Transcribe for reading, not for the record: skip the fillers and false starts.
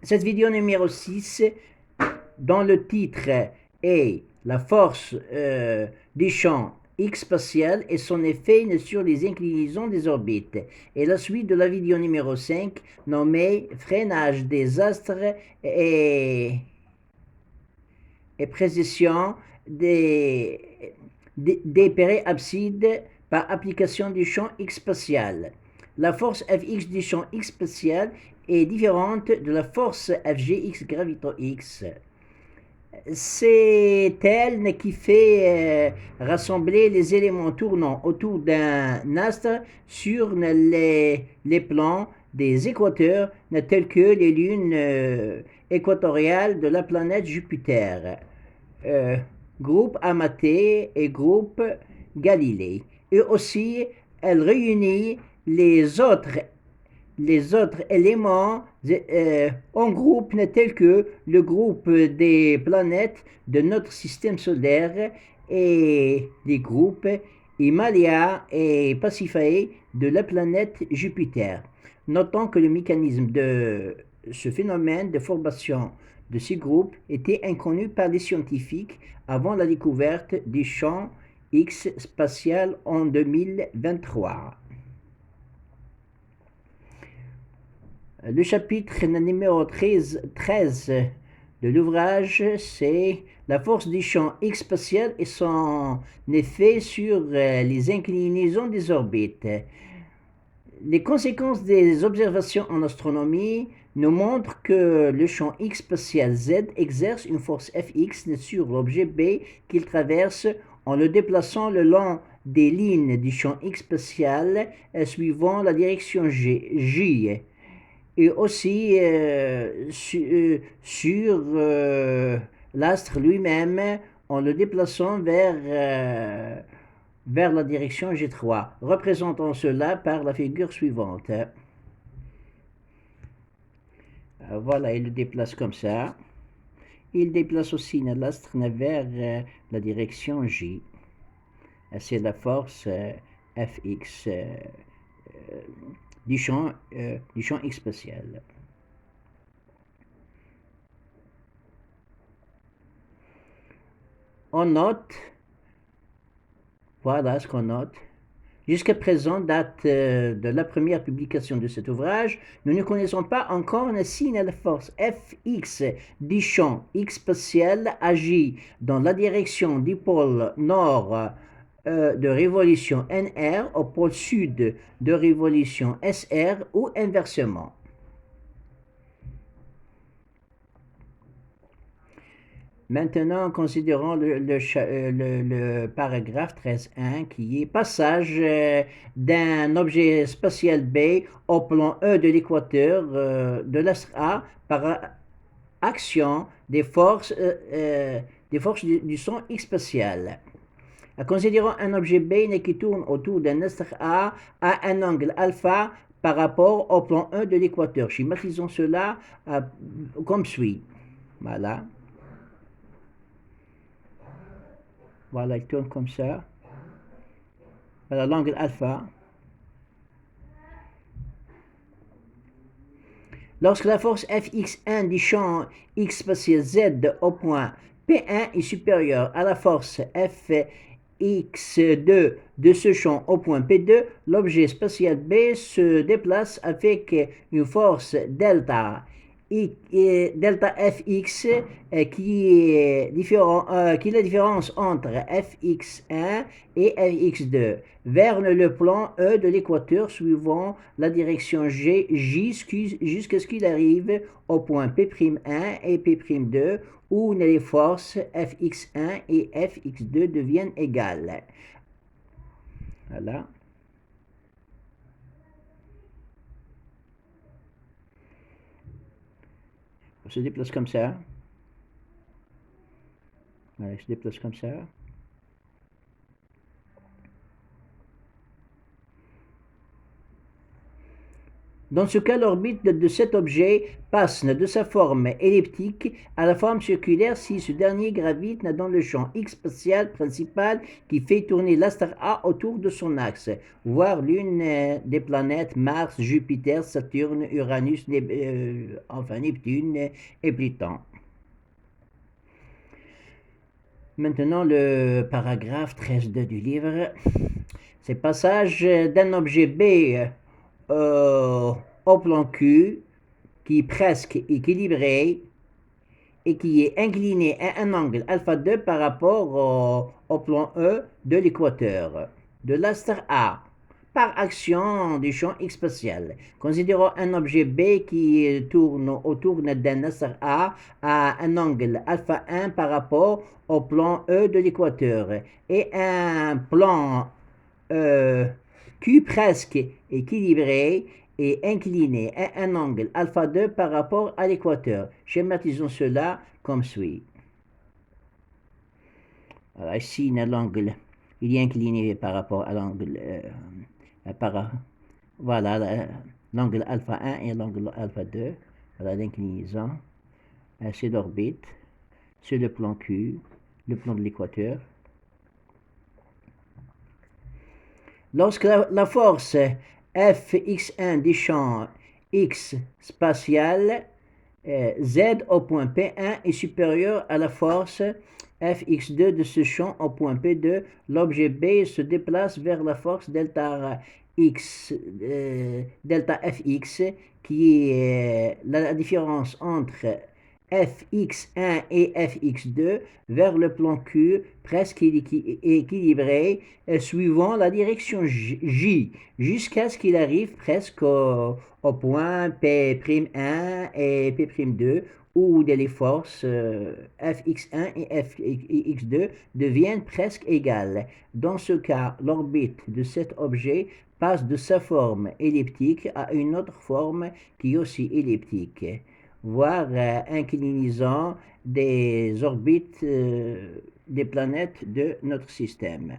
Cette vidéo numéro 6, dont le titre est La force du champ X spatial et son effet sur les inclinaisons des orbites, et la suite de la vidéo numéro 5, nommée Freinage des astres et précision des périapsides par application du champ X spatial. La force Fx du champ X spatial est différente de la force Fgx gravito X. C'est elle qui fait rassembler les éléments tournant autour d'un astre sur les plans des équateurs tels que les lunes équatoriales de la planète Jupiter. Euh, Groupe Amatée et groupe Galilée. Et aussi, elle réunit les autres éléments en groupe tels que le groupe des planètes de notre système solaire et les groupes Himalaya et Pasiphae de la planète Jupiter. Notons que le mécanisme de ce phénomène de formation de ces groupes était inconnu par les scientifiques avant la découverte du champ X spatial en 2023. Le chapitre numéro 13 de l'ouvrage, c'est la force du champ X spatial et son effet sur les inclinaisons des orbites. Les conséquences des observations en astronomie nous montrent que le champ X spatial Z exerce une force Fx sur l'objet B qu'il traverse en le déplaçant le long des lignes du champ X spatial suivant la direction J. Et aussi sur l'astre lui-même en le déplaçant vers la direction G3, représentant cela par la figure suivante. Voilà, il le déplace comme ça. Il déplace aussi l'astre vers la direction J. C'est la force Fx du champ X spatial. On note, voilà ce qu'on note. Jusqu'à présent, date de la première publication de cet ouvrage, nous ne connaissons pas encore si la force Fx du champ X spatial agit dans la direction du pôle nord de révolution NR au pôle sud de révolution SR ou inversement. Maintenant, considérons le paragraphe 13.1 qui est passage d'un objet spatial B au plan E de l'équateur de l'astre A par action des forces du son X spatial. Considérons un objet B qui tourne autour d'un astre A à un angle alpha par rapport au plan E de l'équateur. Schématisons cela comme suit. Voilà. Voilà, il tourne comme ça. Voilà l'angle alpha. Lorsque la force Fx1 du champ X spatial Z au point P1 est supérieure à la force Fx2 de ce champ au point P2, l'objet spatial B se déplace avec une force delta delta Fx qui est la différence entre Fx1 et Fx2 vers le plan E de l'équateur suivant la direction J jusqu'à ce qu'il arrive au point P'1 et P'2 où les forces Fx1 et Fx2 deviennent égales. Voilà. On se déplace comme ça. Voilà, je se déplace comme ça. Dans ce cas, l'orbite de cet objet passe de sa forme elliptique à la forme circulaire si ce dernier gravite dans le champ X spatial principal qui fait tourner l'astre A autour de son axe, voire l'une des planètes Mars, Jupiter, Saturne, Uranus, Neptune et Pluton. Maintenant, le paragraphe 13.2 du livre. C'est passage d'un objet B au plan Q qui est presque équilibré et qui est incliné à un angle alpha 2 par rapport au plan E de l'équateur de l'astre A par action du champ X spatial. Considérons un objet B qui tourne autour d'un astre A à un angle alpha 1 par rapport au plan E de l'équateur et un plan Q presque équilibré et incliné à un angle alpha 2 par rapport à l'équateur. Schématisons cela comme suit. Alors ici, l'angle, il est incliné par rapport à l'angle, voilà, l'angle alpha 1 et l'angle alpha 2. Voilà l'inclinaison. C'est l'orbite. C'est le plan Q, le plan de l'équateur. Lorsque la force Fx1 du champ X spatial Z au point P1 est supérieure à la force Fx2 de ce champ au point P2, l'objet B se déplace vers la force delta Fx, qui est la différence entre Fx1 et Fx2 vers le plan Q presque équilibré suivant la direction J jusqu'à ce qu'il arrive presque au point P'1 et P'2 où les forces Fx1 et Fx2 deviennent presque égales. Dans ce cas, l'orbite de cet objet passe de sa forme elliptique à une autre forme qui est aussi elliptique, voire inclinaison des orbites des planètes de notre système.